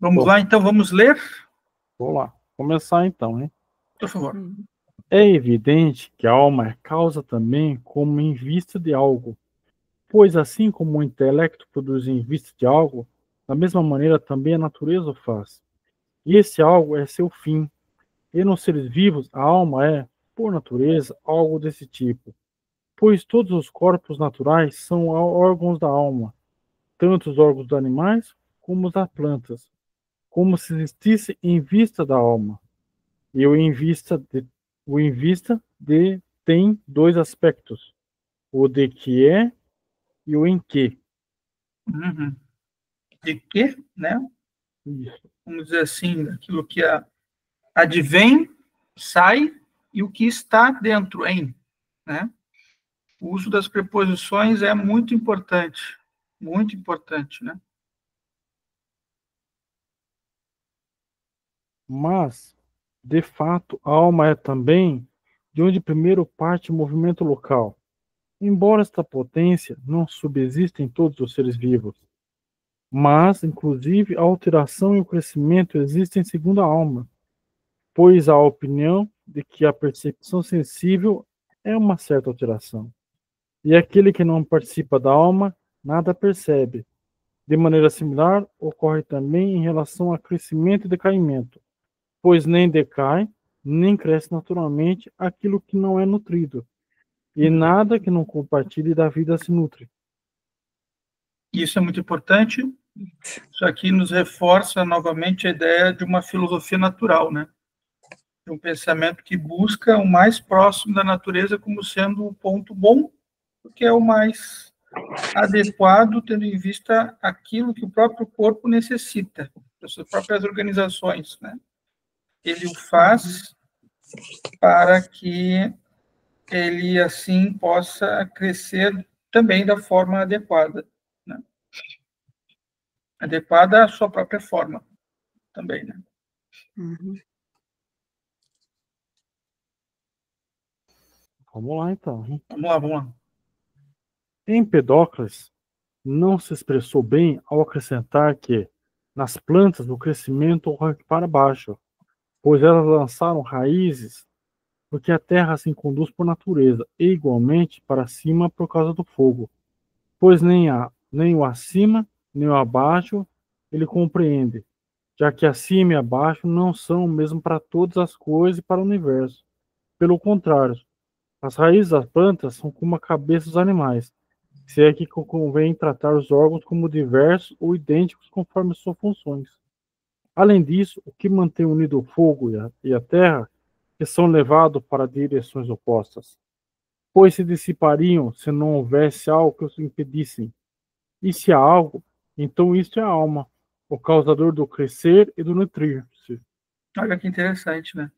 Vamos lá, então, vamos ler? Vou lá. Começar então, hein? Por favor. É evidente que a alma é causa também como em vista de algo, pois assim como o intelecto produz em vista de algo, da mesma maneira também a natureza o faz. E esse algo é seu fim. E nos seres vivos, a alma é, por natureza, algo desse tipo, pois todos os corpos naturais são órgãos da alma, tanto os órgãos dos animais como os das plantas, como se existisse em vista da alma. E o em vista de tem dois aspectos, o de que é e o em que. Uhum. De que, né? Isso. Vamos dizer assim, aquilo que advém, sai, e o que está dentro, em, né? O uso das preposições é muito importante, né? Mas, de fato, a alma é também de onde primeiro parte o movimento local, embora esta potência não subsista em todos os seres vivos. Mas, inclusive, a alteração e o crescimento existem segundo a alma, pois há a opinião de que a percepção sensível é uma certa alteração. E aquele que não participa da alma nada percebe. De maneira similar, ocorre também em relação a crescimento e decaimento, pois nem decai, nem cresce naturalmente aquilo que não é nutrido, e nada que não compartilhe da vida se nutre. Isso é muito importante. Isso aqui nos reforça novamente a ideia de uma filosofia natural, né? De um pensamento que busca o mais próximo da natureza como sendo o ponto bom, porque é o mais adequado, tendo em vista aquilo que o próprio corpo necessita, das suas próprias organizações, né? Ele o faz para que ele, assim, possa crescer também da forma adequada, né? Adequada à sua própria forma também, né? Uhum. Vamos lá, então. Vamos lá. Empedocles não se expressou bem ao acrescentar que, nas plantas, o crescimento ocorre para baixo, pois elas lançaram raízes porque a terra se conduz por natureza, e igualmente para cima por causa do fogo, pois nem o acima, nem o abaixo ele compreende, já que acima e abaixo não são o mesmo para todas as coisas e para o universo. Pelo contrário, as raízes das plantas são como a cabeça dos animais, se é que convém tratar os órgãos como diversos ou idênticos conforme suas funções. Além disso, o que mantém unido o fogo e a terra, que são levados para direções opostas, pois se dissipariam se não houvesse algo que os impedissem. E se há algo, então isso é a alma, o causador do crescer e do nutrir-se. Olha que interessante, né?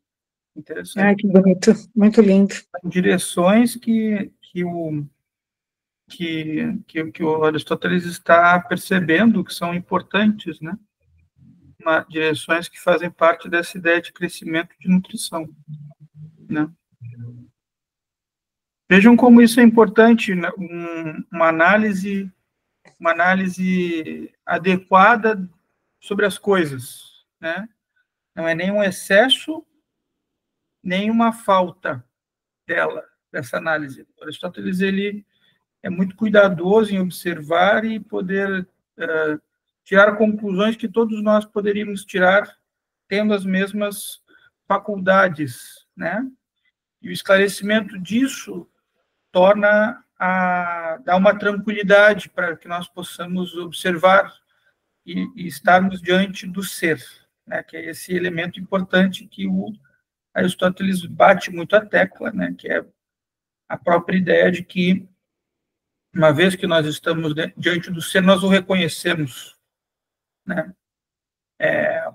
Interessante. Ai, que bonito, muito lindo. Direções que o Aristóteles está percebendo que são importantes, né? Direções que fazem parte dessa ideia de crescimento e de nutrição, né? Vejam como isso é importante, né? Uma análise adequada sobre as coisas, né? Não é nem um excesso, nem uma falta dessa análise. Aristóteles, ele é muito cuidadoso em observar e poder tirar conclusões que todos nós poderíamos tirar tendo as mesmas faculdades, né? E o esclarecimento disso dá uma tranquilidade para que nós possamos observar e estarmos diante do ser, né? Que é esse elemento importante que o Aristóteles bate muito a tecla, né? Que é a própria ideia de que, uma vez que nós estamos diante do ser, nós o reconhecemos, né?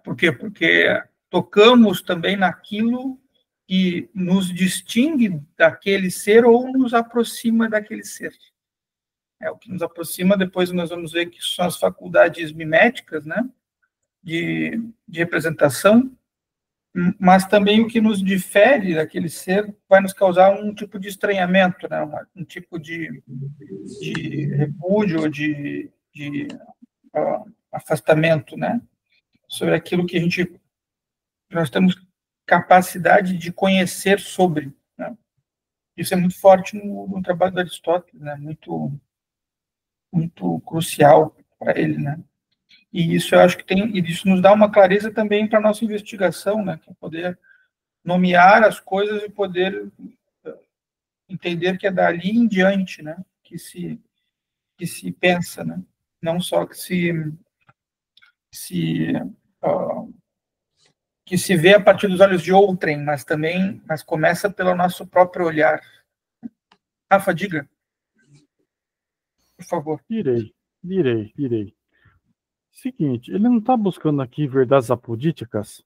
Por quê? Porque tocamos também naquilo que nos distingue daquele ser ou nos aproxima daquele ser. O que nos aproxima, depois nós vamos ver que são as faculdades miméticas, né? De representação, mas também o que nos difere daquele ser vai nos causar um tipo de estranhamento, né? Um tipo de repúdio, de afastamento, né? sobre aquilo que nós temos capacidade de conhecer sobre, né? Isso é muito forte no trabalho do Aristóteles, né? Muito, muito crucial para ele, né? E isso eu acho que isso nos dá uma clareza também para a nossa investigação, né? Que é poder nomear as coisas e poder entender que é dali em diante, né? Que se pensa, né? Não só se uh, que se vê a partir dos olhos de outrem, mas começa pelo nosso próprio olhar. Rafa, diga, por favor. Direi. Seguinte, ele não está buscando aqui verdades apodíticas,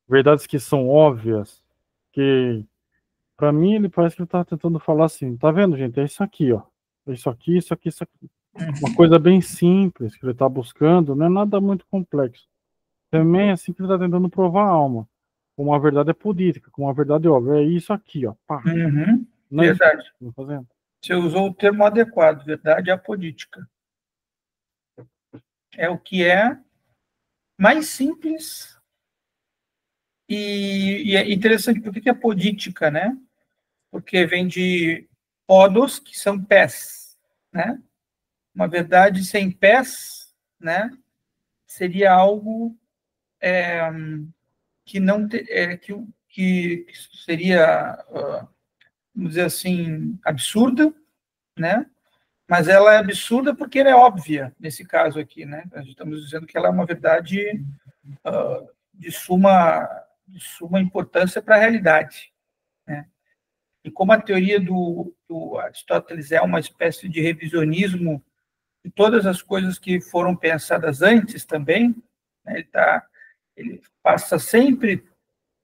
verdades que são óbvias, que para mim ele parece que ele está tentando falar assim, tá vendo, gente? É isso aqui, ó. É isso aqui, isso aqui, isso aqui. Uma coisa bem simples que ele está buscando, não é nada muito complexo. Também é assim que ele está tentando provar a alma. Como a verdade é política, como a verdade é óbvia. É isso aqui, ó. Pá. Não é Verdade. isso que eu tô fazendo. Você usou o termo adequado, verdade apodítica. É o que é mais simples e é interessante. Por que é podítica, né? Porque vem de podos, que são pés, né? Uma verdade sem pés, né? Seria algo que não que seria, vamos dizer assim, absurda, né? Mas ela é absurda porque ela é óbvia nesse caso aqui, né? Nós estamos dizendo que ela é uma verdade de suma importância para a realidade, né? E como a teoria do Aristóteles é uma espécie de revisionismo de todas as coisas que foram pensadas antes também, né? Ele passa sempre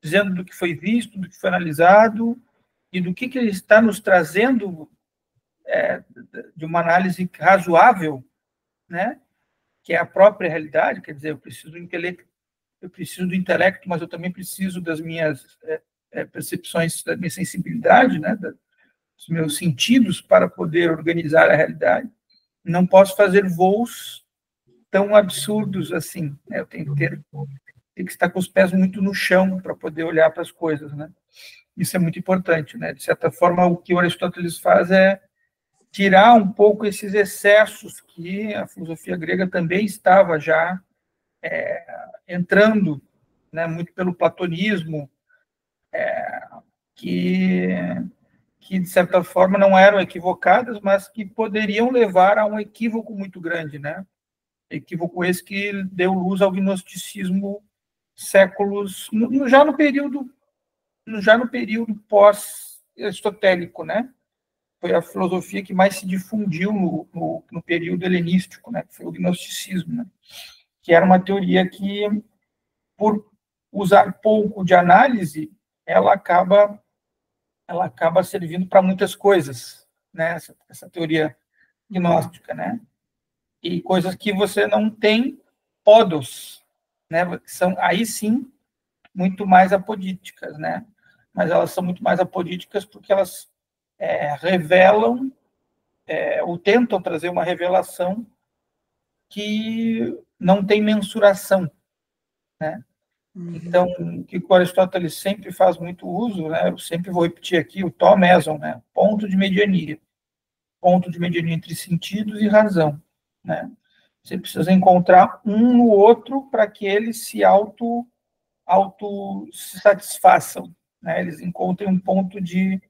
dizendo do que foi visto, do que foi analisado e do que ele está nos trazendo de uma análise razoável, né? Que é a própria realidade. Quer dizer, eu preciso do intelecto, mas eu também preciso das minhas percepções, da minha sensibilidade, né? Dos meus sentidos para poder organizar a realidade. Não posso fazer voos tão absurdos assim, né? Eu tenho que estar com os pés muito no chão para poder olhar para as coisas, né? Isso é muito importante, né? De certa forma, o que o Aristóteles faz é tirar um pouco esses excessos que a filosofia grega também estava já entrando, né? Muito pelo platonismo, que de certa forma não eram equivocadas, mas que poderiam levar a um equívoco muito grande, né? Equívoco esse que deu luz ao gnosticismo séculos, já no período pós-aristotélico, né? Foi a filosofia que mais se difundiu no período helenístico, né? Foi o gnosticismo, né? Que era uma teoria que, por usar pouco de análise, ela acaba servindo para muitas coisas, né? Essa teoria gnóstica, né? E coisas que você não tem podos, né? São aí sim muito mais apodíticas, né? Mas elas são muito mais apodíticas porque elas revelam ou tentam trazer uma revelação que não tem mensuração, né? Então, o que o Aristóteles sempre faz muito uso, né? Eu sempre vou repetir aqui o tó meson, né? Ponto de mediania entre sentidos e razão, né? Você precisa encontrar um no outro para que eles se auto satisfaçam, né? Eles encontrem um ponto de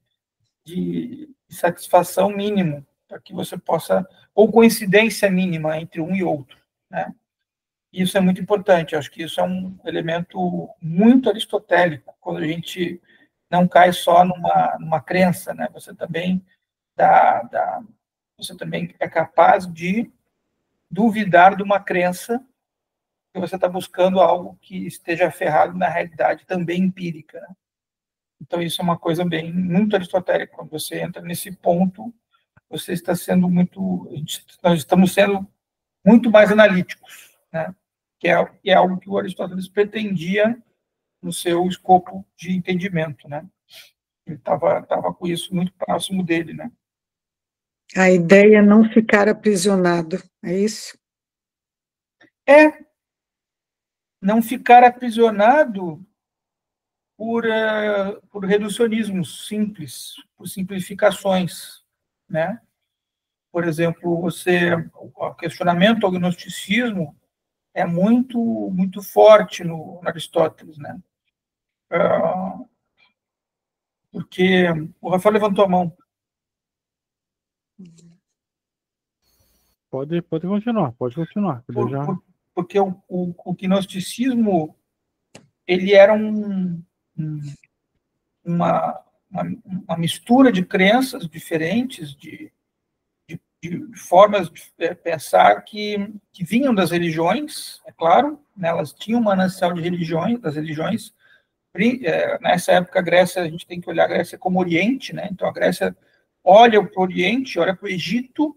satisfação mínimo para que você possa, ou coincidência mínima entre um e outro, né? Isso é muito importante. Eu acho que isso é um elemento muito aristotélico, quando a gente não cai só numa crença, né? Você também você também é capaz de duvidar de uma crença que você está buscando algo que esteja aferrado na realidade também empírica, né? Então, isso é uma coisa muito aristotélica. Quando você entra nesse ponto, você está sendo nós estamos sendo muito mais analíticos, né? Que é algo que o Aristóteles pretendia no seu escopo de entendimento, né? Ele estava com isso muito próximo dele, né? A ideia é não ficar aprisionado, é isso? não ficar aprisionado por reducionismos simples, por simplificações, né? Por exemplo, o questionamento ao gnosticismo é muito forte no Aristóteles, né? Porque o Rafael levantou a mão. Pode continuar. Porque o gnosticismo ele era uma mistura de crenças diferentes, de formas de pensar que vinham das religiões, é claro, né, elas tinham um manancial de religiões, das religiões. Nessa época, a Grécia, a gente tem que olhar a Grécia como Oriente, né? Então a Grécia olha para o Oriente, olha para o Egito,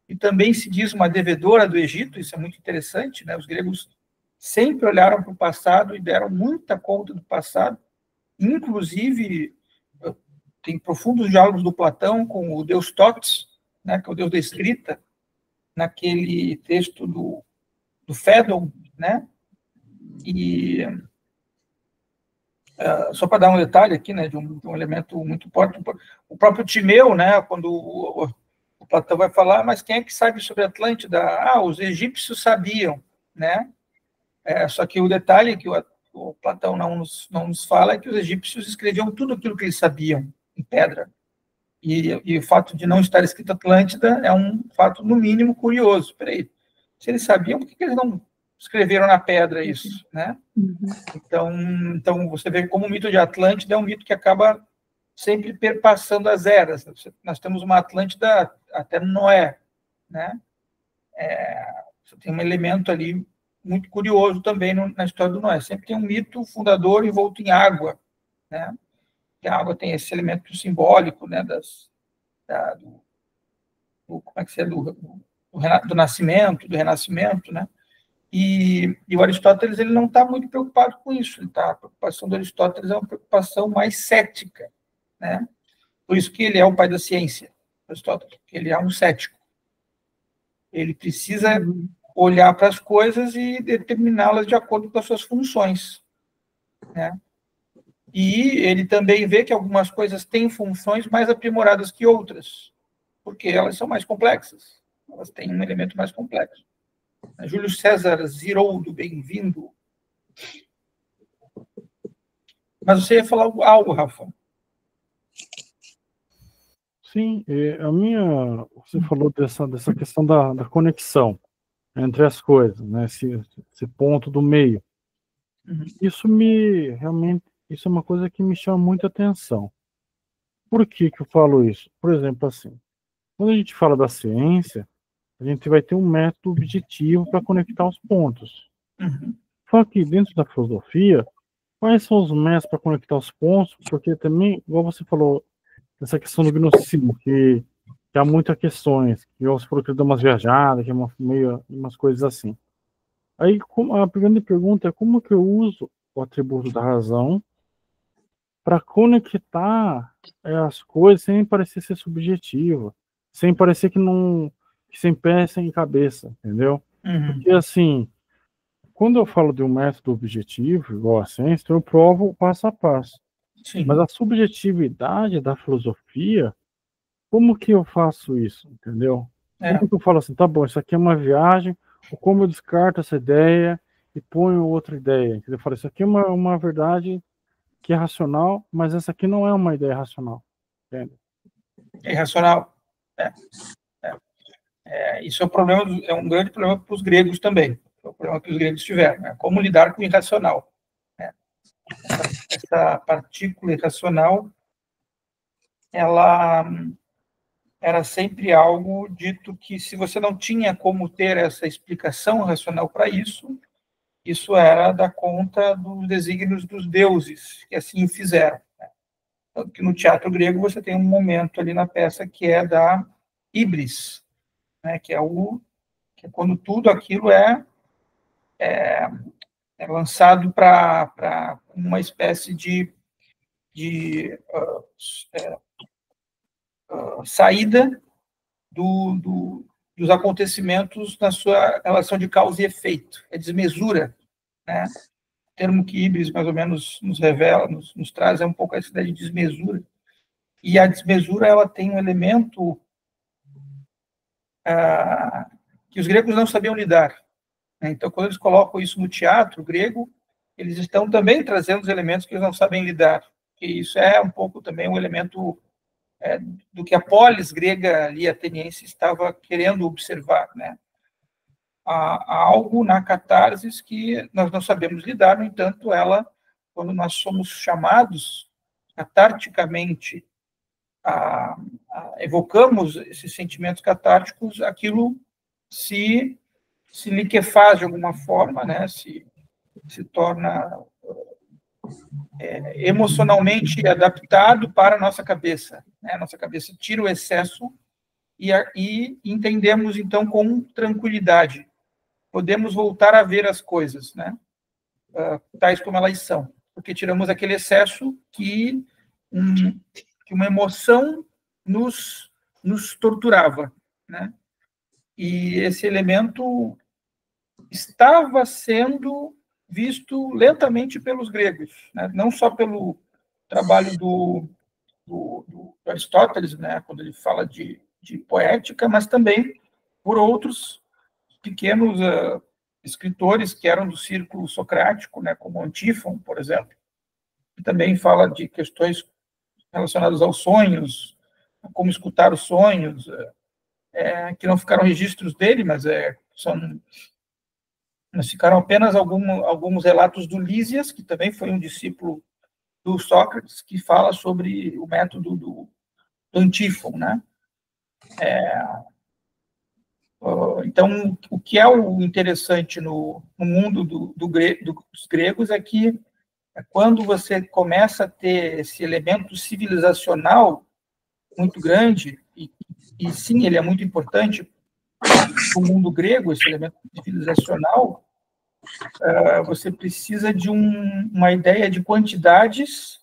e também se diz uma devedora do Egito, isso é muito interessante, né? Os gregos sempre olharam para o passado e deram muita conta do passado, inclusive tem profundos diálogos do Platão com o deus Thoth, né, que é o deus da escrita, naquele texto do Fédon, né? E só para dar um detalhe aqui, né, de um elemento muito importante, o próprio Timeu, né, quando o Platão vai falar, mas quem é que sabe sobre a Atlântida? Os egípcios sabiam, né? Só que o detalhe que o Platão não nos fala é que os egípcios escreviam tudo aquilo que eles sabiam em pedra. E o fato de não estar escrito Atlântida é um fato, no mínimo, curioso. Peraí, se eles sabiam, por que eles não escreveram na pedra isso, né? Então você vê como o mito de Atlântida é um mito que acaba sempre perpassando as eras. Nós temos uma Atlântida até Noé, né? Você tem um elemento ali muito curioso também na história do Noé. Sempre tem um mito fundador envolto em água, né? Que a água tem esse elemento simbólico, né? Como é que se é? Do nascimento, do renascimento, né? E o Aristóteles ele não está muito preocupado com isso. A preocupação do Aristóteles é uma preocupação mais cética, né? Por isso que ele é o pai da ciência, Aristóteles, ele é um cético. Ele precisa olhar para as coisas e determiná-las de acordo com as suas funções, né? E ele também vê que algumas coisas têm funções mais aprimoradas que outras, porque elas são mais complexas, elas têm um elemento mais complexo. Júlio César Ziroldo, bem-vindo. Mas você ia falar algo, Rafa? Sim, você falou dessa questão da conexão entre as coisas, né? Esse ponto do meio. Uhum. Isso é uma coisa que me chama muita atenção. Por que eu falo isso? Por exemplo, assim, quando a gente fala da ciência, a gente vai ter um método objetivo para conectar os pontos. Uhum. Só que dentro da filosofia, quais são os métodos para conectar os pontos? Porque também, igual você falou, essa questão do gnosticismo, que há muitas questões, que você falou que dá umas viajadas, que é umas coisas assim. Aí a grande pergunta é como que eu uso o atributo da razão para conectar as coisas sem parecer ser subjetivo, sem parecer que sem pé, sem cabeça, entendeu? Uhum. Porque assim, quando eu falo de um método objetivo, igual a ciência, eu provo passo a passo. Sim. Mas a subjetividade da filosofia, como que eu faço isso, entendeu? Como que eu falo assim, tá bom, isso aqui é uma viagem, ou como eu descarto essa ideia e ponho outra ideia, entendeu? Eu falo, isso aqui é uma verdade que é racional, mas essa aqui não é uma ideia racional, entende? É irracional. Isso é um grande problema para os gregos também. É o problema que os gregos tiveram, né? Como lidar com o irracional, né? Essa partícula irracional, ela era sempre algo dito que, se você não tinha como ter essa explicação racional para isso era da conta dos desígnios dos deuses, que assim o fizeram, né? Tanto que no teatro grego você tem um momento ali na peça que é da híbris, né? Que é quando tudo aquilo é lançado para uma espécie de saída dos acontecimentos na sua relação de causa e efeito, é desmesura, né? termo que Híbrides mais ou menos nos revela, nos traz, é um pouco essa ideia de desmesura. E a desmesura, ela tem um elemento que os gregos não sabiam lidar. Né? Então, quando eles colocam isso no teatro grego, eles estão também trazendo os elementos que eles não sabem lidar. Que isso é um pouco também um elemento do que a polis grega ali ateniense estava querendo observar, né? Há algo na catarse que nós não sabemos lidar, no entanto, ela, quando nós somos chamados catarticamente evocamos esses sentimentos catárticos, aquilo se liquefaz de alguma forma, né? Se torna emocionalmente adaptado para a nossa cabeça. Né? A nossa cabeça tira o excesso e entendemos, então, com tranquilidade. Podemos voltar a ver as coisas, né? Tais como elas são, porque tiramos aquele excesso que uma emoção nos torturava, né? E esse elemento estava sendo visto lentamente pelos gregos, né? Não só pelo trabalho do Aristóteles, né? Quando ele fala de poética, mas também por outros pequenos escritores que eram do círculo socrático, né? Como Antífon, por exemplo, que também fala de questões relacionadas aos sonhos, como escutar os sonhos, que não ficaram registros dele, mas ficaram apenas alguns relatos do Lísias, que também foi um discípulo do Sócrates, que fala sobre o método do Antífon, né? Então, o que é o interessante no mundo dos gregos é que quando você começa a ter esse elemento civilizacional muito grande, e sim, ele é muito importante no mundo grego, esse elemento civilizacional, você precisa de uma ideia de quantidades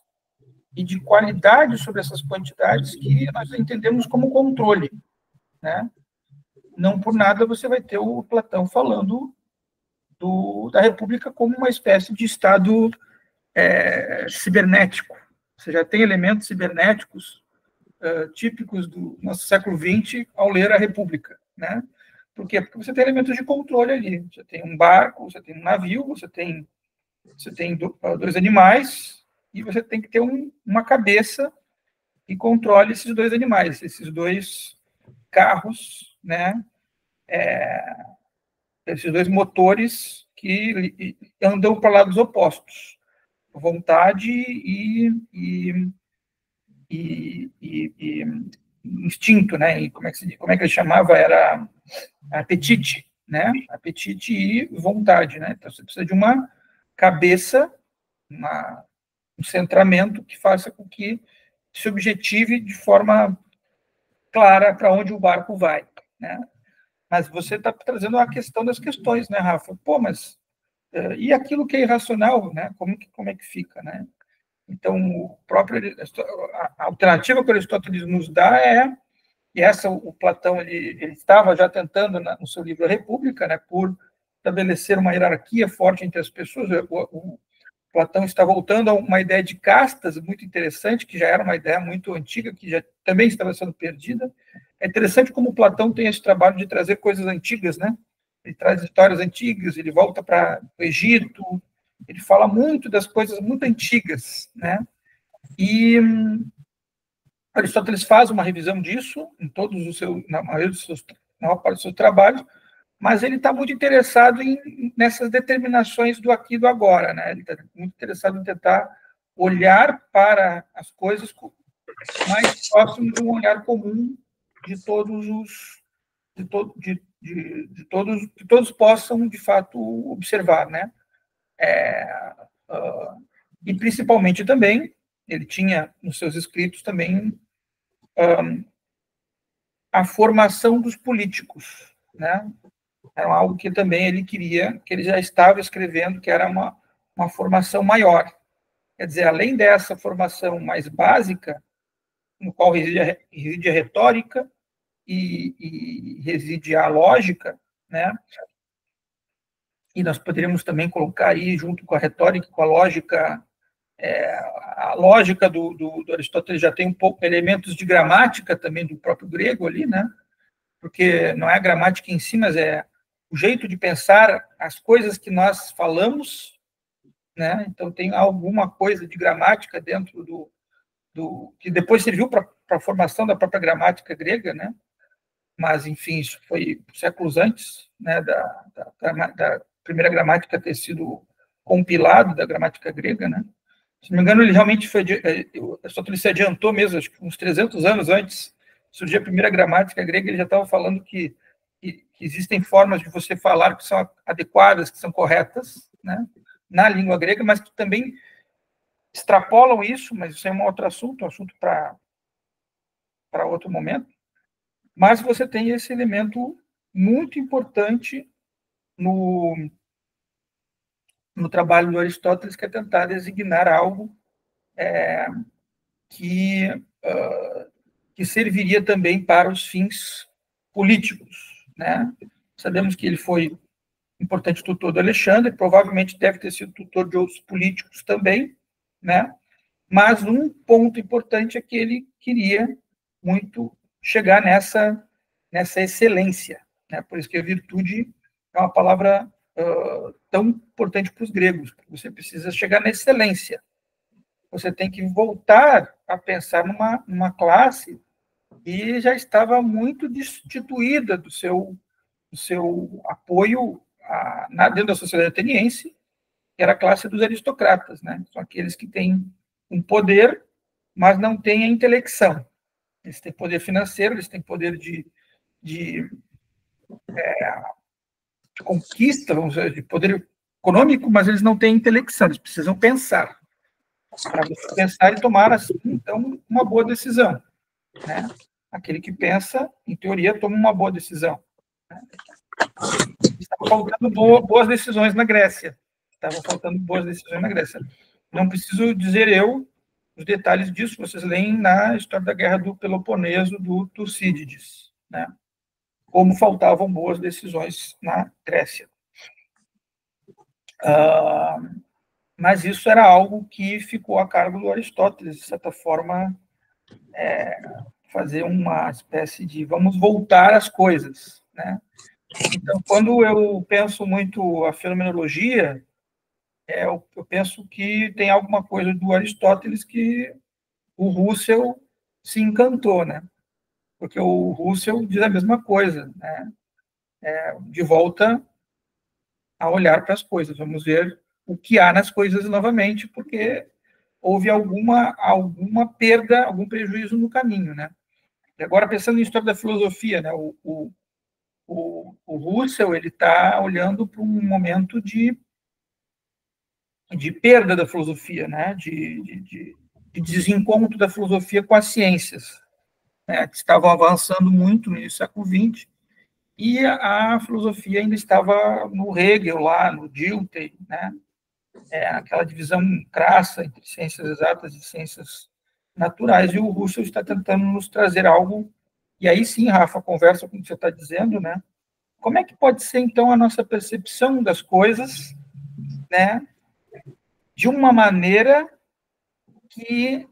e de qualidade sobre essas quantidades que nós entendemos como controle, né? Não por nada você vai ter o Platão falando da República como uma espécie de Estado cibernético. Você já tem elementos cibernéticos típicos do nosso século XX ao ler a República, né? Por quê? Porque você tem elementos de controle ali. Você tem um barco, você tem um navio, você tem dois animais e você tem que ter uma cabeça que controle esses dois animais, esses dois carros, né? Esses dois motores que andam para lados opostos, vontade e instinto, né? E como é que ele chamava? Era apetite, né? Apetite e vontade, né? Então você precisa de uma cabeça, um centramento que faça com que se objetive de forma clara para onde o barco vai, né? Mas você está trazendo a questão das questões, né, Rafa? Pô, mas e aquilo que é irracional, né? Como é que fica, né? Então, a alternativa que Aristóteles nos dá e essa o Platão ele estava já tentando no seu livro A República, né, por estabelecer uma hierarquia forte entre as pessoas. O Platão está voltando a uma ideia de castas muito interessante, que já era uma ideia muito antiga, que já também estava sendo perdida. É interessante como Platão tem esse trabalho de trazer coisas antigas, né? Ele traz histórias antigas, ele volta para o Egito, ele fala muito das coisas muito antigas, né? E Aristóteles faz uma revisão disso na maior parte dos seus trabalhos, mas ele está muito interessado nessas determinações do aqui e do agora, né? Ele está muito interessado em tentar olhar para as coisas mais próximo de um olhar comum de todos que todos possam de fato observar, né? E principalmente também ele tinha nos seus escritos também a formação dos políticos, né? Era algo que também ele queria, que ele já estava escrevendo, que era uma formação maior. Quer dizer, além dessa formação mais básica, no qual reside a retórica e reside a lógica, né? e nós poderíamos também colocar aí, junto com a retórica, com a lógica, a lógica do Aristóteles já tem um pouco elementos de gramática também do próprio grego ali, né? Porque não é a gramática em si, mas é o jeito de pensar as coisas que nós falamos, né? Então tem alguma coisa de gramática dentro do que depois serviu para a formação da própria gramática grega, né? Mas, enfim, isso foi séculos antes, né, da primeira gramática ter sido compilado, da gramática grega, né? Se não me engano, ele realmente foi, Aristóteles se adiantou mesmo, acho que uns 300 anos antes de surgir a primeira gramática grega, ele já estava falando que existem formas de você falar que são adequadas, que são corretas, né, na língua grega, mas que também extrapolam isso, mas isso é um outro assunto, para outro momento. Mas você tem esse elemento muito importante no trabalho do Aristóteles, que é tentar designar algo que serviria também para os fins políticos, né? Sabemos que ele foi importante tutor do Alexandre, provavelmente deve ter sido tutor de outros políticos também, né? Mas um ponto importante é que ele queria muito chegar nessa excelência, né? Por isso que a virtude é uma palavra tão importante para os gregos. Você precisa chegar na excelência. Você tem que voltar a pensar numa classe que já estava muito destituída do seu apoio dentro da sociedade ateniense, que era a classe dos aristocratas, né? São aqueles que têm um poder, mas não têm a intelecção. Eles têm poder financeiro, eles têm poder de conquista, vamos dizer, de poder econômico, mas eles não têm intelecção, eles precisam pensar. Para você pensar e tomar, assim, então, uma boa decisão, né? Aquele que pensa, em teoria, toma uma boa decisão, né? Estava faltando boas decisões na Grécia. Não preciso dizer eu os detalhes disso, vocês leem na história da Guerra do Peloponeso, do Tucídides, né? Como faltavam boas decisões na Grécia. Mas isso era algo que ficou a cargo do Aristóteles, de certa forma, fazer uma espécie de vamos voltar às coisas, né? Então, quando eu penso muito a fenomenologia, eu penso que tem alguma coisa do Aristóteles que o Russell se encantou, né? Porque o Russell diz a mesma coisa, né? De volta a olhar para as coisas, vamos ver o que há nas coisas novamente, porque houve alguma perda, algum prejuízo no caminho, né? E agora, pensando em história da filosofia, né? O Russell, ele está olhando para um momento de perda da filosofia, né? De desencontro da filosofia com as ciências, né? Que estavam avançando muito no século XX, e a filosofia ainda estava no Hegel, lá no Dilthey, né? Aquela divisão crassa entre ciências exatas e ciências naturais, e o Russell está tentando nos trazer algo, e aí sim, Rafa, conversa com o que você está dizendo, né? Como é que pode ser, então, a nossa percepção das coisas, né, de uma maneira que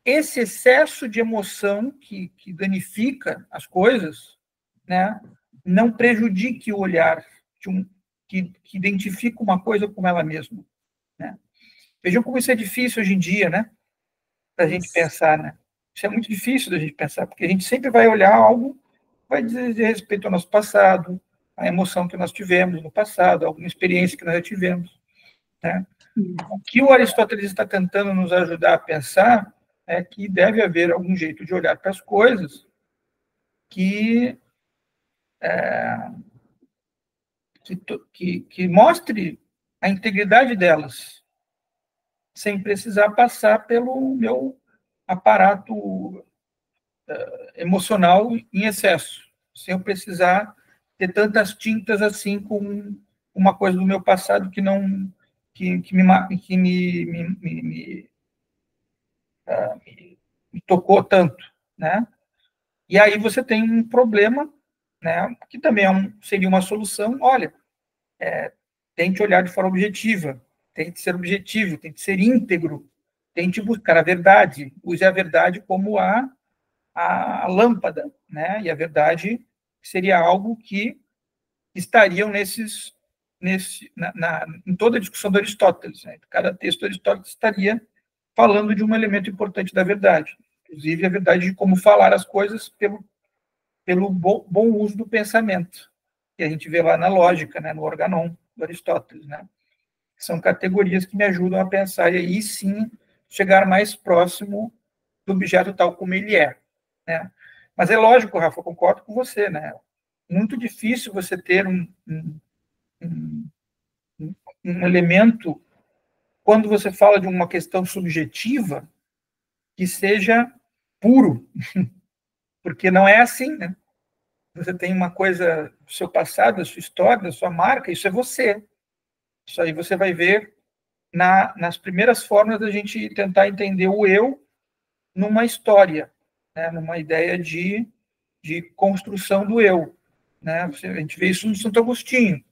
esse excesso de emoção que danifica as coisas, né, não prejudique o olhar que identifica uma coisa como ela mesma, né? Vejam como isso é difícil hoje em dia, né, para a gente pensar, né? Isso é muito difícil da gente pensar, porque a gente sempre vai olhar algo que vai dizer respeito ao nosso passado, a emoção que nós tivemos no passado, alguma experiência que nós já tivemos, né? O que o Aristóteles está tentando nos ajudar a pensar é que deve haver algum jeito de olhar para as coisas que mostre a integridade delas, sem precisar passar pelo meu aparato emocional em excesso, sem eu precisar ter tantas tintas assim com uma coisa do meu passado que não me tocou tanto, né? E aí você tem um problema, né? Que também seria uma solução. Olha, tente olhar de forma objetiva, tente ser objetivo, tente ser íntegro, tente buscar a verdade, use a verdade como a lâmpada, né? E a verdade seria algo que estariam em toda a discussão do Aristóteles, né? Cada texto do Aristóteles estaria falando de um elemento importante da verdade, inclusive a verdade de como falar as coisas pelo bom uso do pensamento, que a gente vê lá na lógica, né? No organon do Aristóteles, né? São categorias que me ajudam a pensar e aí sim chegar mais próximo do objeto tal como ele é, né? Mas é lógico, Rafa, eu concordo com você, né? Muito difícil você ter um elemento, quando você fala de uma questão subjetiva, que seja puro, porque não é assim, né? Você tem uma coisa do seu passado, da sua história, da sua marca, isso é você. Isso aí você vai ver nas primeiras formas da gente tentar entender o eu numa história, né? Numa ideia de construção do eu, né? A gente vê isso no Santo Agostinho,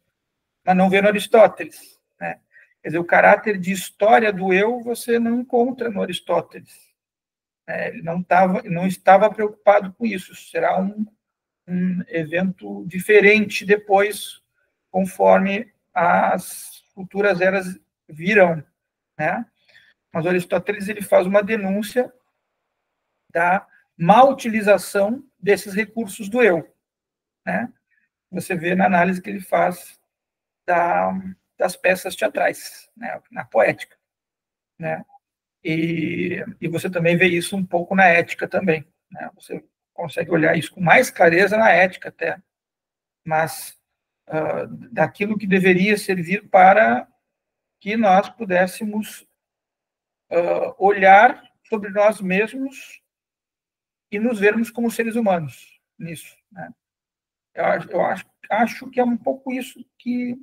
mas não vê no Aristóteles, né? Quer dizer, o caráter de história do eu você não encontra no Aristóteles, né? Ele não estava preocupado com isso. Será um evento diferente depois, conforme as futuras eras virão, né? Mas o Aristóteles ele faz uma denúncia da má utilização desses recursos do eu, né? Você vê na análise que ele faz das peças teatrais, né? Na poética, né? E você também vê isso um pouco na ética também, né? Você consegue olhar isso com mais clareza na ética até, mas daquilo que deveria servir para que nós pudéssemos olhar sobre nós mesmos e nos vermos como seres humanos nisso, né? Eu acho que é um pouco isso que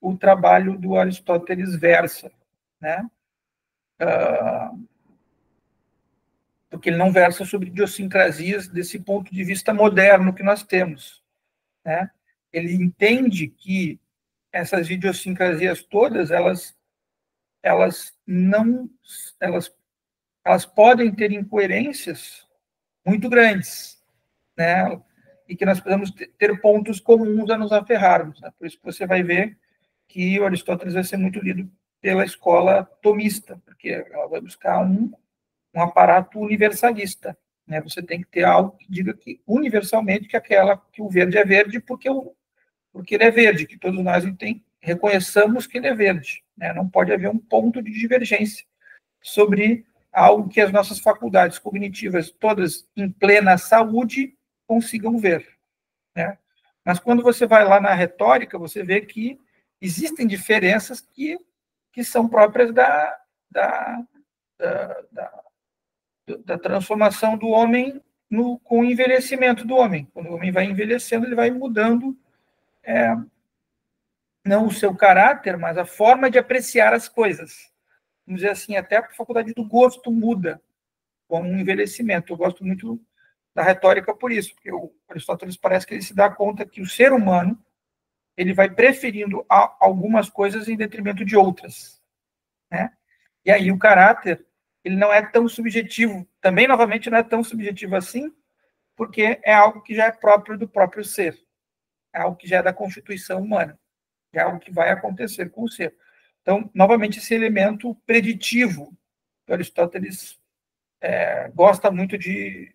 o trabalho do Aristóteles versa, né? Porque ele não versa sobre idiosincrasias desse ponto de vista moderno que nós temos, né? Ele entende que essas idiosincrasias todas, elas podem ter incoerências muito grandes, né? E que nós precisamos ter pontos comuns a nos aferrarmos, né? Por isso que você vai ver que o Aristóteles vai ser muito lido pela escola tomista, porque ela vai buscar um aparato universalista, né? Você tem que ter algo que diga que universalmente que o verde é verde porque ele é verde, que todos nós reconheçamos que ele é verde, né? Não pode haver um ponto de divergência sobre algo que as nossas faculdades cognitivas todas em plena saúde consigam ver, né? Mas quando você vai lá na retórica, você vê que existem diferenças que são próprias da transformação do homem com o envelhecimento do homem. Quando o homem vai envelhecendo, ele vai mudando não o seu caráter, mas a forma de apreciar as coisas. Vamos dizer assim, até a faculdade do gosto muda com o envelhecimento. Eu gosto muito da retórica por isso, porque o Aristóteles parece que ele se dá conta que o ser humano ele vai preferindo algumas coisas em detrimento de outras, né? E aí o caráter ele não é tão subjetivo, também novamente não é tão subjetivo assim, porque é algo que já é próprio do próprio ser, é algo que já é da constituição humana, é algo que vai acontecer com o ser. Então, novamente, esse elemento preditivo que Aristóteles gosta muito de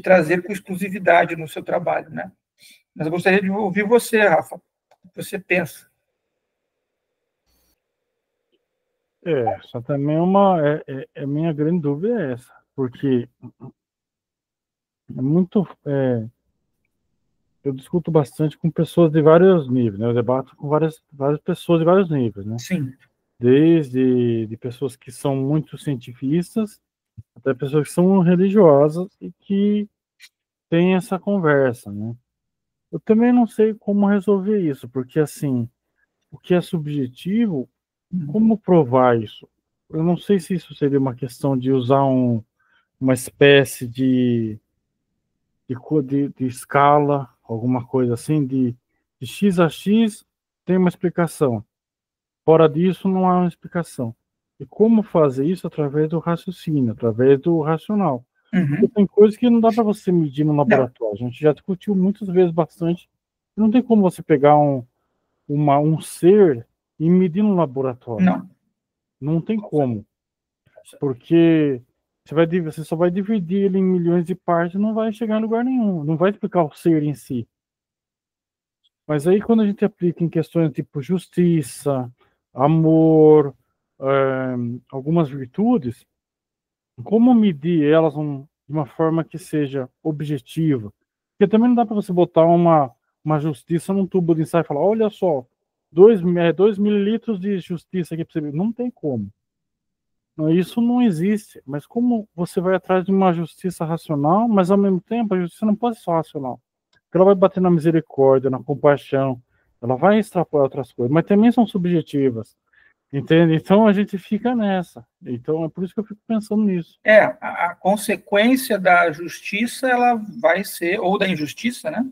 trazer com exclusividade no seu trabalho, né? Mas eu gostaria de ouvir você, Rafa, o que você pensa. Só também minha grande dúvida é essa, porque é muito, eu discuto bastante com pessoas de vários níveis, né? Eu debato com várias pessoas de vários níveis, né? Sim. Desde de pessoas que são muito cientifistas até pessoas que são religiosas e que têm essa conversa, né? Eu também não sei como resolver isso, porque assim, o que é subjetivo, como provar isso? Eu não sei se isso seria uma questão de usar uma espécie de escala, alguma coisa assim, de De X a X tem uma explicação. Fora disso, não há uma explicação. E como fazer isso? Através do raciocínio, através do racional. Porque tem coisas que não dá para você medir no laboratório. A gente já discutiu muitas vezes bastante. Não tem como você pegar um ser e medir no laboratório. Não. Não tem como. Porque você só vai dividir ele em milhões de partes e não vai chegar em lugar nenhum. Não vai explicar o ser em si. Mas aí quando a gente aplica em questões tipo justiça, amor, algumas virtudes, como medir elas de uma forma que seja objetiva? Porque também não dá para você botar uma justiça num tubo de ensaio e falar, olha só, 2 mililitros de justiça aqui para você ver. Não tem como. Não, isso não existe. Mas como você vai atrás de uma justiça racional, mas ao mesmo tempo a justiça não pode ser só racional. Porque ela vai bater na misericórdia, na compaixão, ela vai extrapolar outras coisas, mas também são subjetivas. Entende? Então a gente fica nessa. Então é por isso que eu fico pensando nisso. A consequência da justiça, ela vai ser, ou da injustiça, né?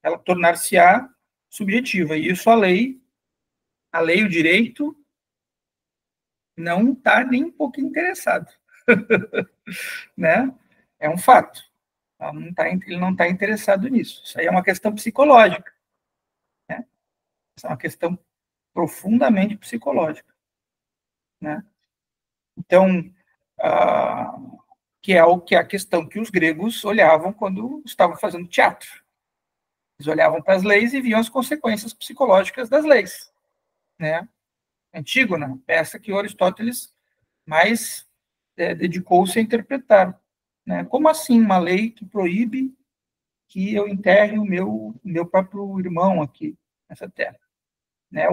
Ela tornar-se-á subjetiva. E isso a lei, o direito, não está nem um pouco interessado. Né? É um fato. Ele não está interessado nisso. Isso aí é uma questão psicológica. Né? Isso é uma questão profundamente psicológica. Né? Então, que é a questão que os gregos olhavam quando estavam fazendo teatro. Eles olhavam para as leis e viam as consequências psicológicas das leis. Né? Antígona, peça que Aristóteles mais dedicou-se a interpretar. Né? Como assim uma lei que proíbe que eu enterre o meu próprio irmão aqui nessa terra? Né?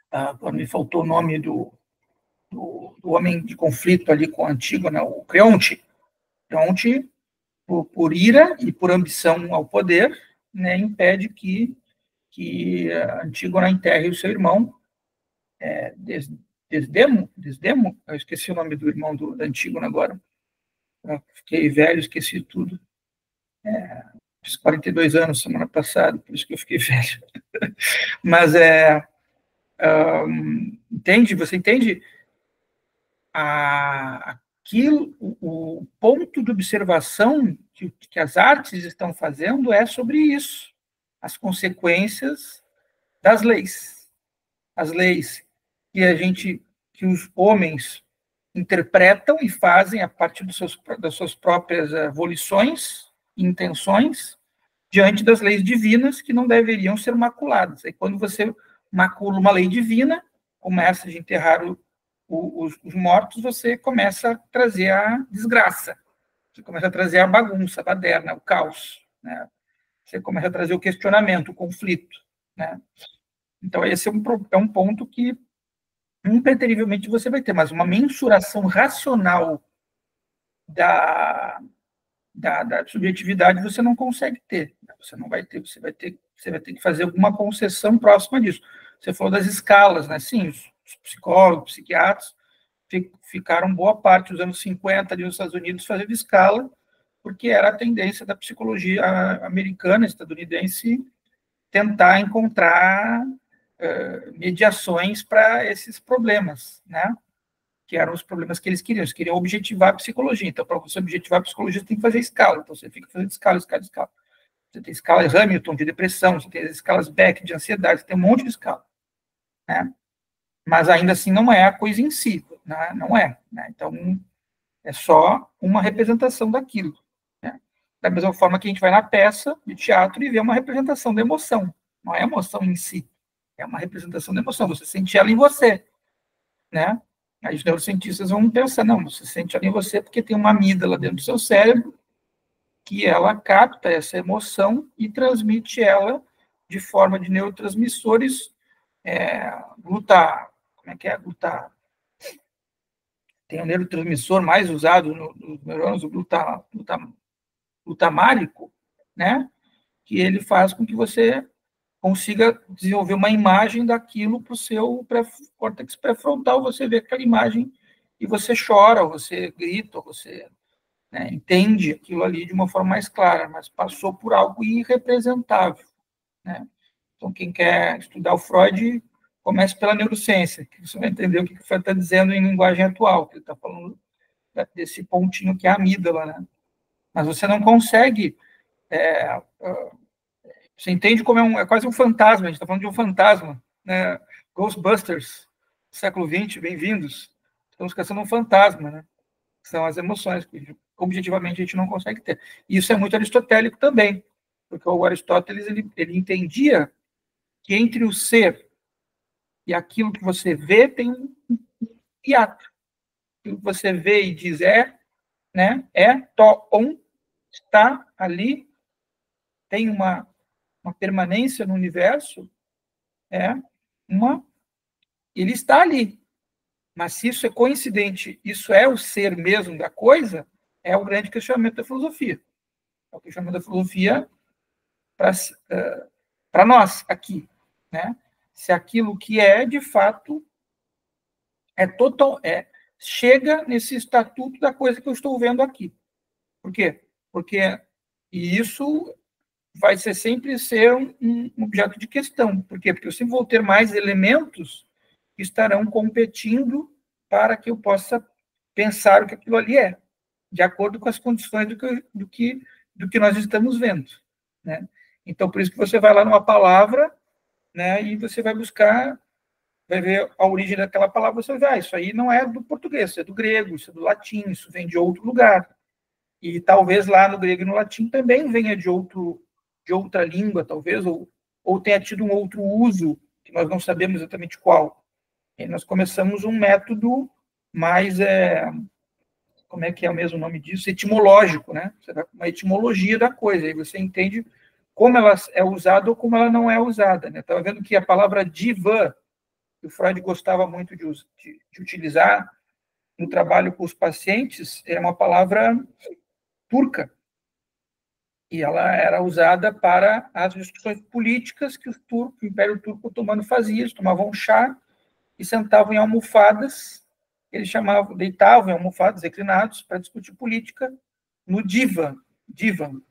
Agora me faltou o nome do homem de conflito ali com Antígona, o Creonte. Creonte, por ira e por ambição ao poder, né, impede que Antígona enterre o seu irmão, Desdemo, eu esqueci o nome do irmão da Antígona agora, fiquei velho, esqueci tudo. Fiz 42 anos semana passada, por isso que eu fiquei velho. Mas entende? Você entende? O ponto de observação que as artes estão fazendo é sobre isso, as consequências das leis. As leis que os homens interpretam e fazem a partir das suas próprias volições e intenções diante das leis divinas que não deveriam ser maculadas. E quando você macula uma lei divina, como essa de enterrar os mortos, você começa a trazer a desgraça, você começa a trazer a bagunça, a baderna, o caos, né? Você começa a trazer o questionamento, o conflito, né? Então, esse é um ponto que impreterivelmente você vai ter, mas uma mensuração racional da subjetividade você não consegue ter. Você não vai ter, você vai ter que fazer alguma concessão próxima disso. Você falou das escalas, né? Sim, os psicólogos, psiquiatras ficaram boa parte dos anos 50 ali nos Estados Unidos fazendo escala, porque era a tendência da psicologia americana, estadunidense, tentar encontrar mediações para esses problemas, né? Que eram os problemas que eles queriam objetivar a psicologia. Então, para você objetivar a psicologia, você tem que fazer escala. Então, você fica fazendo escala. Você tem escala Hamilton de depressão, você tem as escalas Beck de ansiedade, você tem um monte de escala. Né? Mas, ainda assim, não é a coisa em si. Né? Não é. Né? Então, é só uma representação daquilo. Né? Da mesma forma que a gente vai na peça de teatro e vê uma representação da emoção. Não é a emoção em si. É uma representação da emoção. Você sente ela em você. Né? Aí os neurocientistas vão pensar, não, você sente ela em você porque tem uma amígdala dentro do seu cérebro que ela capta essa emoção e transmite ela de forma de neurotransmissores, tem o neurotransmissor mais usado nos neurônios, o glutamárico, né? Que ele faz com que você consiga desenvolver uma imagem daquilo para o seu córtex pré-frontal, você vê aquela imagem e você chora, ou você grita, ou você né? Entende aquilo ali de uma forma mais clara, mas passou por algo irrepresentável, né? Então, quem quer estudar o Freud, comece pela neurociência, que você vai entender o que o Freud está dizendo em linguagem atual, que ele está falando desse pontinho que é a amígdala, né? Mas você não consegue... você entende como é quase um fantasma, a gente está falando de um fantasma, né? Ghostbusters, século XX, bem-vindos. Estamos caçando um fantasma, né? São as emoções, que objetivamente a gente não consegue ter. E isso é muito aristotélico também, porque o Aristóteles ele entendia que entre o ser e aquilo que você vê tem um hiato. Aquilo que você vê e diz né? To, está ali, tem uma permanência no universo, ele está ali. Mas se isso é coincidente, isso é o ser mesmo da coisa, é o grande questionamento da filosofia. É o questionamento da filosofia para nós aqui, né? Se aquilo que é, de fato, chega nesse estatuto da coisa que eu estou vendo aqui. Por quê? Porque isso vai sempre ser um objeto de questão. Por quê? Porque eu sempre vou ter mais elementos que estarão competindo para que eu possa pensar o que aquilo ali é, de acordo com as condições do que nós estamos vendo, né? Então, por isso que você vai lá numa palavra, né, e você vai buscar, vai ver a origem daquela palavra, você vai, isso aí não é do português, isso é do grego, isso é do latim, isso vem de outro lugar. E talvez lá no grego e no latim também venha de outra língua, talvez, ou tenha tido um outro uso, que nós não sabemos exatamente qual. E nós começamos um método mais, como é que é o mesmo nome disso? Etimológico, né? Uma etimologia da coisa, aí você entende como ela é usada ou como ela não é usada, né? Estava vendo que a palavra divã, que o Freud gostava muito de utilizar no trabalho com os pacientes, é uma palavra turca, e ela era usada para as discussões políticas que o Império Turco Otomano fazia. Eles tomavam chá e sentavam em almofadas, eles deitavam em almofadas reclinados para discutir política no divan,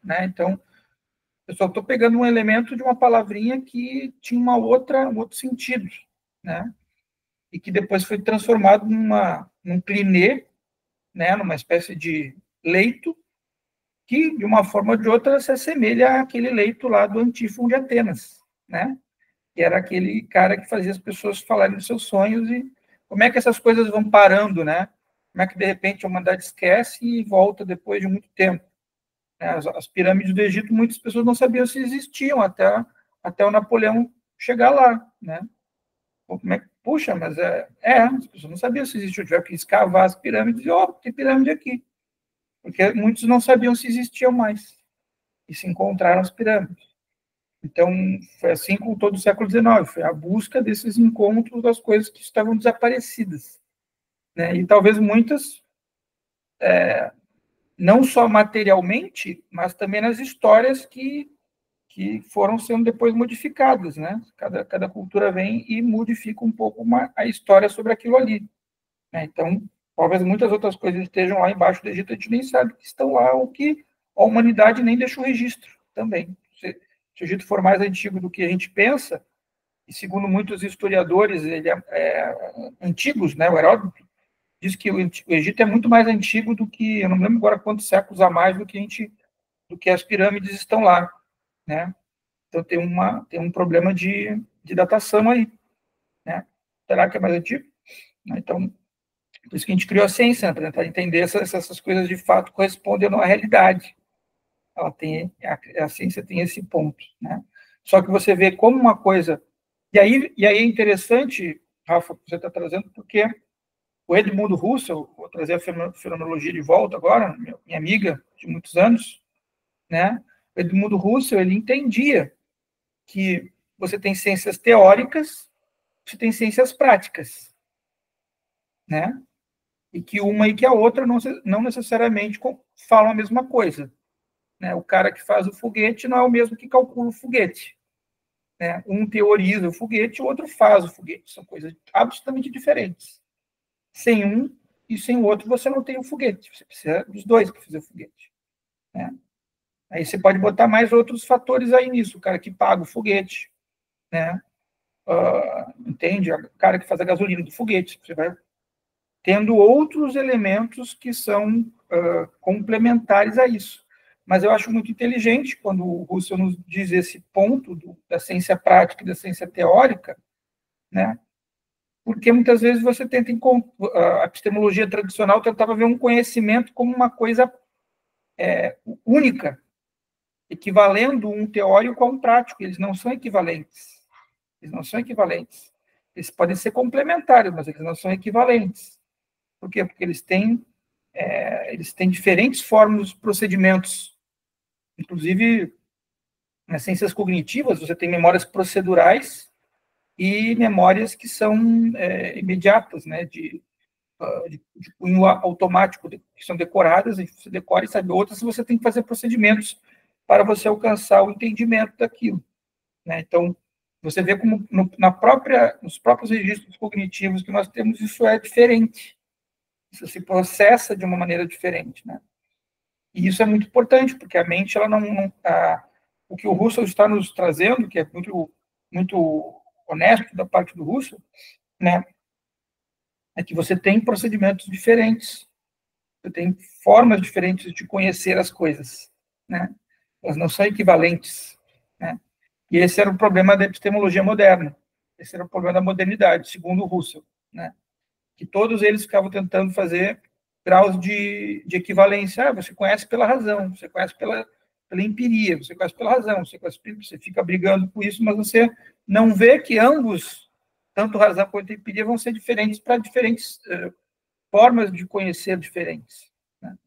né? Então, eu só estou pegando um elemento de uma palavrinha que tinha um outro sentido, né? E que depois foi transformado num clinê, né? Numa espécie de leito, que, de uma forma ou de outra, se assemelha àquele leito lá do Antífon de Atenas, né? Que era aquele cara que fazia as pessoas falarem dos seus sonhos, e como é que essas coisas vão parando, né? Como é que, de repente, a humanidade esquece e volta depois de muito tempo. As pirâmides do Egito, muitas pessoas não sabiam se existiam até o Napoleão chegar lá, né? Como é que, puxa, mas as pessoas não sabiam se existiam, tiveram que escavar as pirâmides e, tem pirâmide aqui. Porque muitos não sabiam se existiam mais. E se encontraram as pirâmides. Então, foi assim com todo o século XIX. Foi a busca desses encontros das coisas que estavam desaparecidas, né? E talvez muitas, não só materialmente, mas também nas histórias que foram sendo depois modificadas, né? Cada cultura vem e modifica um pouco a história sobre aquilo ali, né? Então, talvez muitas outras coisas estejam lá embaixo do Egito, a gente nem sabe que estão lá, ou que a humanidade nem deixou registro também. Se o Egito for mais antigo do que a gente pensa, e segundo muitos historiadores antigos, né, o Heródoto diz que o Egito é muito mais antigo do que, eu não lembro agora quantos séculos a mais do que as pirâmides estão lá, né? Então tem um problema de datação aí, né? Será que é mais antigo? Então, por isso que a gente criou a ciência, né, para tentar entender se essas coisas de fato correspondem ou não à realidade. A ciência tem esse ponto, né? Só que você vê como uma coisa... E aí é interessante, Rafa, que você está trazendo, porque o Edmundo Husserl, vou trazer a fenomenologia de volta agora, minha amiga de muitos anos, né? O Edmundo Husserl, ele entendia que você tem ciências teóricas, você tem ciências práticas, né? E que uma e que a outra não necessariamente falam a mesma coisa, né? O cara que faz o foguete não é o mesmo que calcula o foguete, né? Um teoriza o foguete, o outro faz o foguete. São coisas absolutamente diferentes. Sem um, e sem o outro você não tem o foguete. Você precisa dos dois para fazer o foguete, né? Aí você pode botar mais outros fatores aí nisso, o cara que paga o foguete, né? Entende? O cara que faz a gasolina do foguete. Você vai tendo outros elementos que são complementares a isso. Mas eu acho muito inteligente quando o Russell nos diz esse ponto da ciência prática e da ciência teórica, né? Porque muitas vezes você tenta a epistemologia tradicional tentava ver um conhecimento como uma coisa única, equivalendo um teórico a um prático. Eles não são equivalentes. Eles não são equivalentes. Eles podem ser complementares, mas eles não são equivalentes. Por quê? Porque eles têm diferentes formas, procedimentos. Inclusive, nas ciências cognitivas, você tem memórias procedurais e memórias que são imediatas, né, de cunho automático, que são decoradas, e você decora e sabe. Outras você tem que fazer procedimentos para você alcançar o entendimento daquilo, né? Então, você vê como nos próprios registros cognitivos que nós temos, isso é diferente. Isso se processa de uma maneira diferente, né? E isso é muito importante, porque a mente, ela o que o Russell está nos trazendo, que é muito, muito honesto da parte do Russell, né, é que você tem procedimentos diferentes, você tem formas diferentes de conhecer as coisas, né? Elas não são equivalentes, né? E esse era o problema da epistemologia moderna, esse era o problema da modernidade, segundo o Russell, né? Que todos eles ficavam tentando fazer graus de equivalência. Você conhece pela razão, você conhece pela empiria, você conhece pela razão, você fica brigando com isso, mas você não vê que ambos, tanto razão quanto empiria, vão ser diferentes para diferentes formas de conhecer diferentes, né?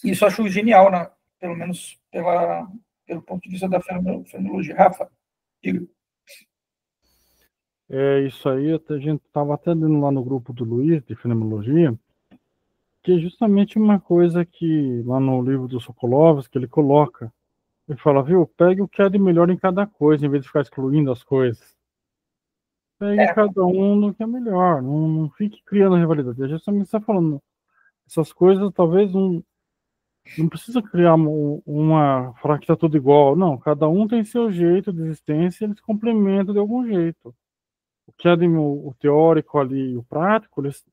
Isso eu acho genial, né? Pelo menos pelo ponto de vista da fenomenologia. Rafa, diga. Isso aí, a gente estava até dando lá no grupo do Luiz, de fenomenologia, que é justamente uma coisa que, lá no livro do Sokolovsky, que ele coloca, ele fala, viu, pegue o que há de melhor em cada coisa, em vez de ficar excluindo as coisas. Pegue cada um no que é melhor, não fique criando rivalidade. É justamente o que você está falando, essas coisas, talvez, não precisa criar falar que está tudo igual. Não, cada um tem seu jeito de existência e eles complementam de algum jeito. O que é o teórico ali e o prático, eles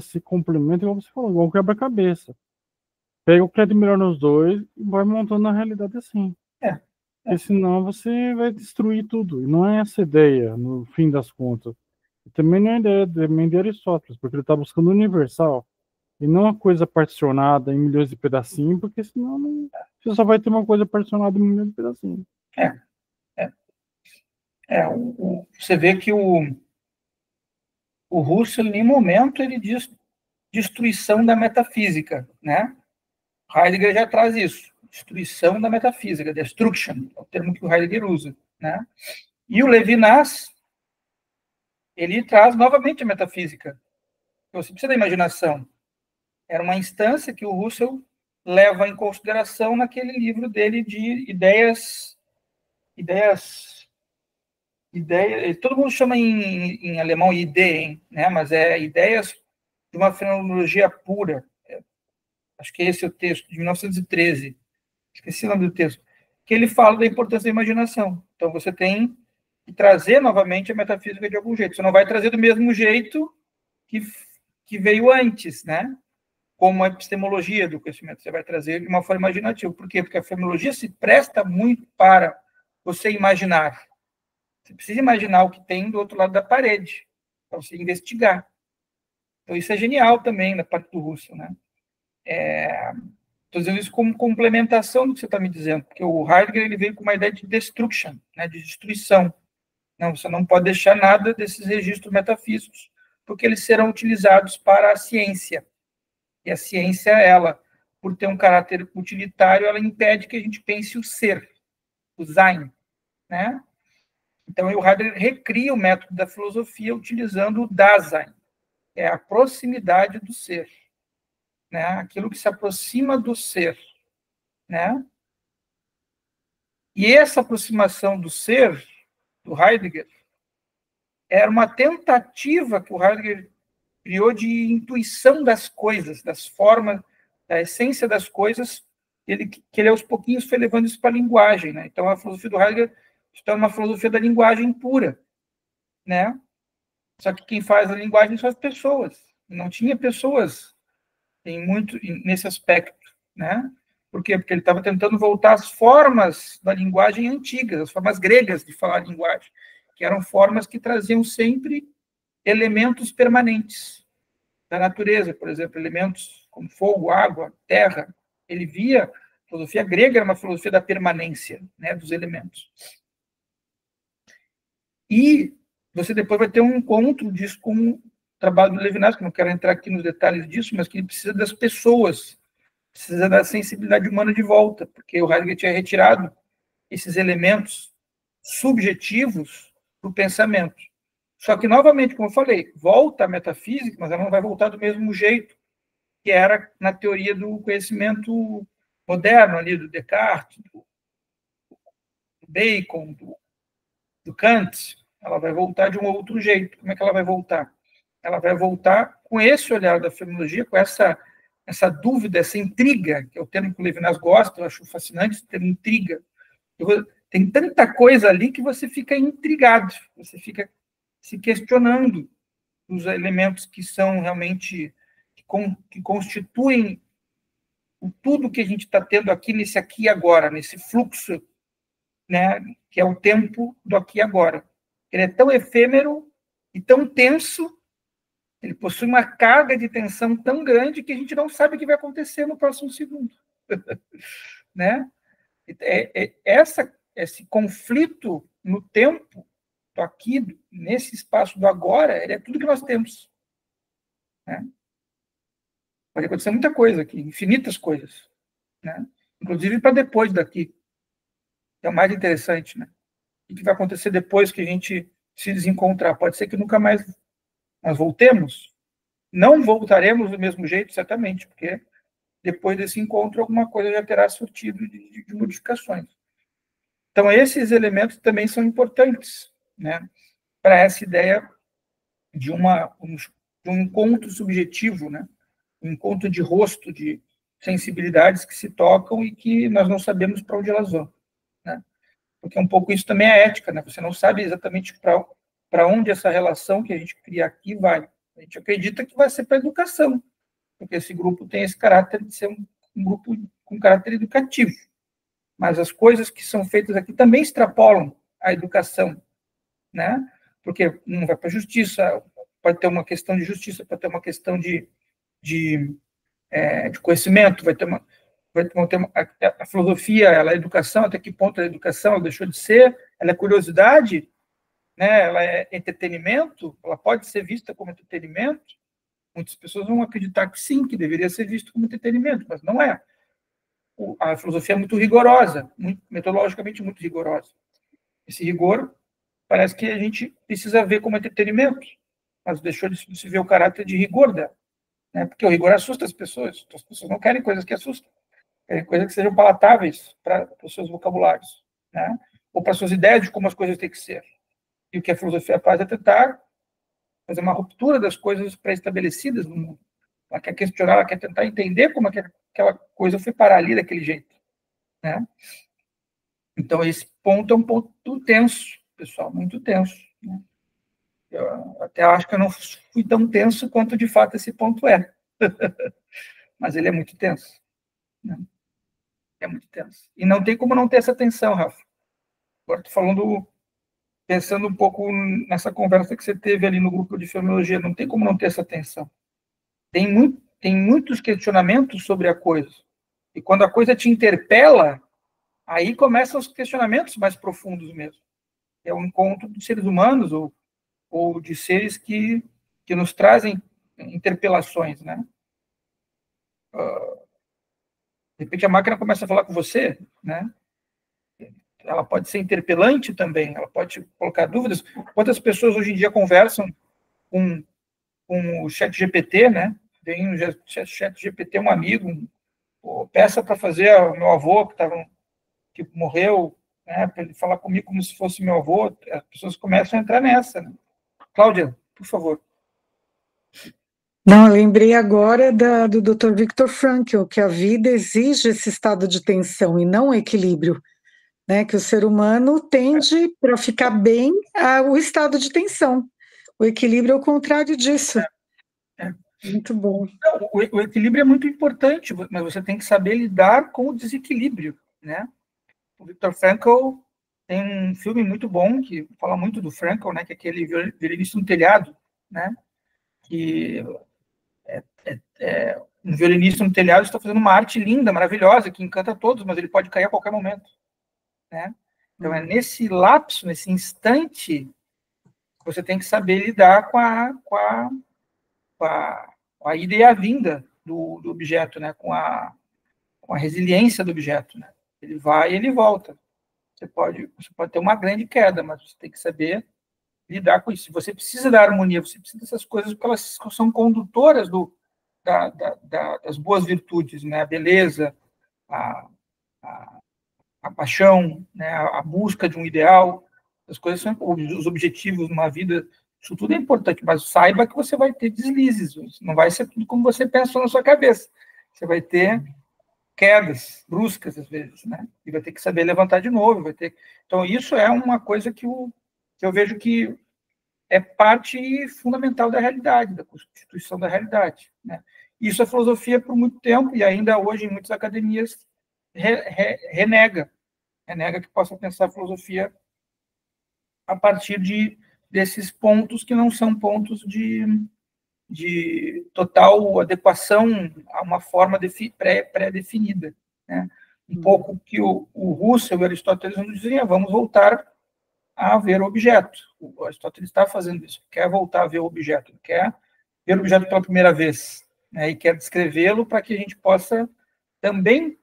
se complementam, igual você falou, igual um quebra-cabeça. Pega o que é de melhor nos dois e vai montando a realidade assim. Porque senão você vai destruir tudo. E não é essa ideia, no fim das contas. E também não é a ideia de Aristóteles, porque ele está buscando o universal. E não uma coisa particionada em milhões de pedacinhos, porque senão você só vai ter uma coisa particionada em milhões de pedacinhos. Você vê que o Russell, em nenhum momento, ele diz destruição da metafísica, né? Heidegger já traz isso, destruição da metafísica, destruction, é o termo que o Heidegger usa, né? E o Levinas, ele traz novamente a metafísica. Você precisa da imaginação. Era uma instância que o Russell leva em consideração naquele livro dele de ideias, todo mundo chama em alemão Ideen, né? Mas é ideias de uma fenomenologia pura. Acho que esse é o texto, de 1913. Esqueci o nome do texto. Que ele fala da importância da imaginação. Então, você tem que trazer novamente a metafísica de algum jeito. Você não vai trazer do mesmo jeito que veio antes, né? Como a epistemologia do conhecimento. Você vai trazer de uma forma imaginativa. Por quê? Porque a fenomenologia se presta muito para você imaginar. Você precisa imaginar o que tem do outro lado da parede, para você investigar. Então, isso é genial também, da parte do Russell, né? Estou dizendo isso como complementação do que você está me dizendo, porque o Heidegger ele veio com uma ideia de destruction, né, de destruição. Não, você não pode deixar nada desses registros metafísicos, porque eles serão utilizados para a ciência. E a ciência, ela, por ter um caráter utilitário, ela impede que a gente pense o ser, o Sein, né? Então, o Heidegger recria o método da filosofia utilizando o Dasein, é a proximidade do ser, né? Aquilo que se aproxima do ser, né? E essa aproximação do ser, do Heidegger, era uma tentativa que o Heidegger criou de intuição das coisas, das formas, da essência das coisas, que ele aos pouquinhos foi levando isso para a linguagem, né? Então, a filosofia do Heidegger está numa filosofia da linguagem pura, né? Só que quem faz a linguagem são as pessoas. Não tinha pessoas nesse aspecto, né? Por quê? Porque ele estava tentando voltar às formas da linguagem antigas, as formas gregas de falar a linguagem, que eram formas que traziam sempre elementos permanentes da natureza, por exemplo, elementos como fogo, água, terra. Ele via, a filosofia grega era uma filosofia da permanência, né, dos elementos. E você depois vai ter um encontro disso com o trabalho do Levinas, que não quero entrar aqui nos detalhes disso, mas que ele precisa das pessoas, precisa da sensibilidade humana de volta, porque o Heidegger tinha retirado esses elementos subjetivos do pensamento. Só que, novamente, como eu falei, volta a metafísica, mas ela não vai voltar do mesmo jeito que era na teoria do conhecimento moderno, ali do Descartes, do Bacon, do Kant. Ela vai voltar de um outro jeito. Como é que ela vai voltar? Ela vai voltar com esse olhar da fenomenologia, com essa dúvida, essa intriga, que é o termo que o Levinas gosta, eu acho fascinante esse termo intriga. Tem tanta coisa ali que você fica intrigado, você fica se questionando os elementos que são realmente, que constituem tudo que a gente está tendo aqui, nesse aqui e agora, nesse fluxo, né, que é o tempo do aqui e agora. Ele é tão efêmero e tão tenso, ele possui uma carga de tensão tão grande que a gente não sabe o que vai acontecer no próximo segundo. Né? Esse conflito no tempo, do aqui, nesse espaço do agora, ele é tudo que nós temos. Né? Pode acontecer muita coisa aqui, infinitas coisas. Né? Inclusive para depois daqui. É o mais interessante. Né? O que vai acontecer depois que a gente se desencontrar? Pode ser que nunca mais nós voltemos. Não voltaremos do mesmo jeito, certamente, porque depois desse encontro alguma coisa já terá surtido de modificações. Então, esses elementos também são importantes, né, para essa ideia de um encontro subjetivo, né, um encontro de rosto, de sensibilidades que se tocam e que nós não sabemos para onde elas vão. Né? Porque um pouco isso também é ética, né? Você não sabe exatamente para onde essa relação que a gente cria aqui vai. A gente acredita que vai ser para a educação, porque esse grupo tem esse caráter de ser um grupo com caráter educativo. Mas as coisas que são feitas aqui também extrapolam a educação, né? Porque não vai para a justiça, pode ter uma questão de justiça, pode ter uma questão de conhecimento, vai ter a filosofia, ela é educação, até que ponto a educação ela deixou de ser, ela é curiosidade, né? Ela é entretenimento, ela pode ser vista como entretenimento. Muitas pessoas vão acreditar que sim, que deveria ser visto como entretenimento, mas não é. A filosofia é muito rigorosa, metodologicamente muito rigorosa. Esse rigor parece que a gente precisa ver como entretenimento, mas deixou de se ver o caráter de rigor dela. Né? Porque o rigor assusta as pessoas não querem coisas que assustam, querem coisas que sejam palatáveis para os seus vocabulários, né? Ou para as suas ideias de como as coisas têm que ser. E o que a filosofia faz é tentar fazer uma ruptura das coisas pré-estabelecidas no mundo. Ela quer questionar, ela quer tentar entender como é que aquela coisa foi parar ali daquele jeito. Né? Então, esse ponto é um ponto tenso, pessoal, muito tenso. Né? Eu até acho que eu não fui tão tenso quanto, de fato, esse ponto é. Mas ele é muito tenso. Né? É muito tenso. E não tem como não ter essa tensão, Rafa. Agora estou falando, pensando um pouco nessa conversa que você teve ali no grupo de fenomenologia, não tem como não ter essa tensão. Tem muitos questionamentos sobre a coisa. E quando a coisa te interpela, aí começam os questionamentos mais profundos mesmo. É o encontro de seres humanos ou de seres que nos trazem interpelações, né? De repente a máquina começa a falar com você, né? Ela pode ser interpelante também, ela pode colocar dúvidas. Quantas pessoas hoje em dia conversam com o chat GPT, né? Tem o chat GPT, um amigo, peça para fazer o meu avô, que morreu, né, para ele falar comigo como se fosse meu avô. As pessoas começam a entrar nessa. Né? Cláudia, por favor. Não, eu lembrei agora do Dr. Viktor Frankl, que a vida exige esse estado de tensão e não equilíbrio, né? Que o ser humano tende, para ficar bem, ao estado de tensão. O equilíbrio é o contrário disso. É. Muito bom. O equilíbrio é muito importante, mas você tem que saber lidar com o desequilíbrio, né? O Viktor Frankl tem um filme muito bom que fala muito do Frankl, né? Que é aquele violinista no telhado, né? Que um violinista no telhado está fazendo uma arte linda, maravilhosa, que encanta todos, mas ele pode cair a qualquer momento, né? Então é nesse lapso, nesse instante, você tem que saber lidar com a ida e a vinda do objeto, né? Com a resiliência do objeto, né? Ele vai e ele volta. Você pode ter uma grande queda, mas você tem que saber lidar com isso. Você precisa da harmonia, você precisa dessas coisas porque elas são condutoras das boas virtudes, né? A beleza, a paixão, né? A busca de um ideal. As coisas são os objetivos numa vida. Isso tudo é importante, mas saiba que você vai ter deslizes. Não vai ser tudo como você pensou na sua cabeça. Você vai ter quedas bruscas, às vezes, né? E vai ter que saber levantar de novo. Então, isso é uma coisa que eu vejo que é parte fundamental da realidade, da constituição da realidade, né? Isso a filosofia, por muito tempo, e ainda hoje em muitas academias, renega que possa pensar a filosofia a partir desses pontos que não são pontos de total adequação a uma forma pré-definida, né? Um pouco que o Russell e o Aristóteles nos diziam, vamos voltar a ver o objeto. O Aristóteles está fazendo isso, quer voltar a ver o objeto, quer ver o objeto pela primeira vez, né? E quer descrevê-lo para que a gente possa também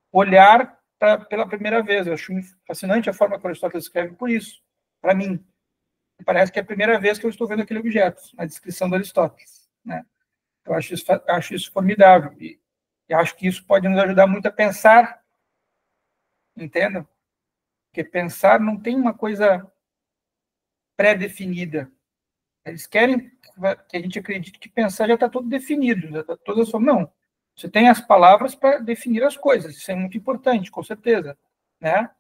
olhar pela primeira vez. Eu acho fascinante a forma que o Aristóteles escreve por isso, para mim. Parece que é a primeira vez que eu estou vendo aquele objeto, na descrição do Aristóteles, né? Eu acho isso formidável. E acho que isso pode nos ajudar muito a pensar, entendam? Porque pensar não tem uma coisa pré-definida. Eles querem que a gente acredite que pensar já está tudo definido, já está toda só. Não. Você tem as palavras para definir as coisas, isso é muito importante, com certeza, né?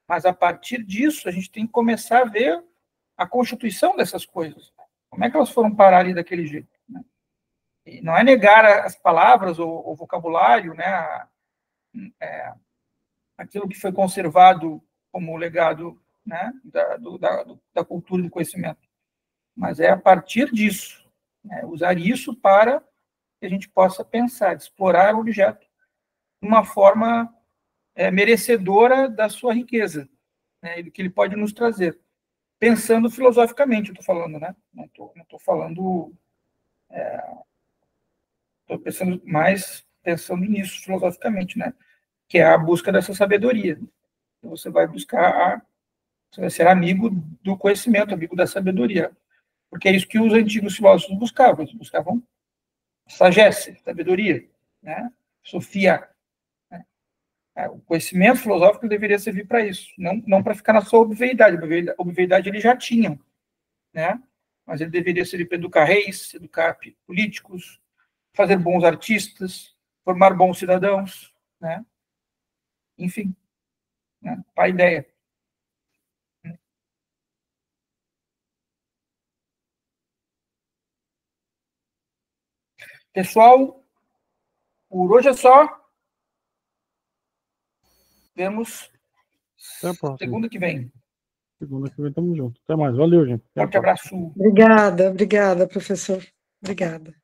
Mas a partir disso, a gente tem que começar a ver a constituição dessas coisas. Como é que elas foram parar ali daquele jeito, né? E não é negar as palavras ou o vocabulário, né? Aquilo que foi conservado como legado, né? Da cultura e do conhecimento. Mas é a partir disso, né? Usar isso para que a gente possa pensar, explorar o objeto de uma forma merecedora da sua riqueza, né? E do que ele pode nos trazer. Pensando filosoficamente, eu estou falando, né? Não estou falando... Estou pensando nisso filosoficamente, né? Que é a busca dessa sabedoria. Então, você vai ser amigo do conhecimento, amigo da sabedoria. Porque é isso que os antigos filósofos buscavam. Eles buscavam sagesse, sabedoria, né? Sofia. Né? O conhecimento filosófico deveria servir para isso, não para ficar na sua obviedade. Obviedade eles já tinham, né? Mas ele deveria servir para educar reis, educar políticos, fazer bons artistas, formar bons cidadãos, né? Enfim, né? A ideia. Pessoal, por hoje é só. Vemos segunda que vem. Segunda que vem, estamos juntos. Até mais. Valeu, gente. Forte abraço. Obrigada, professor. Obrigada.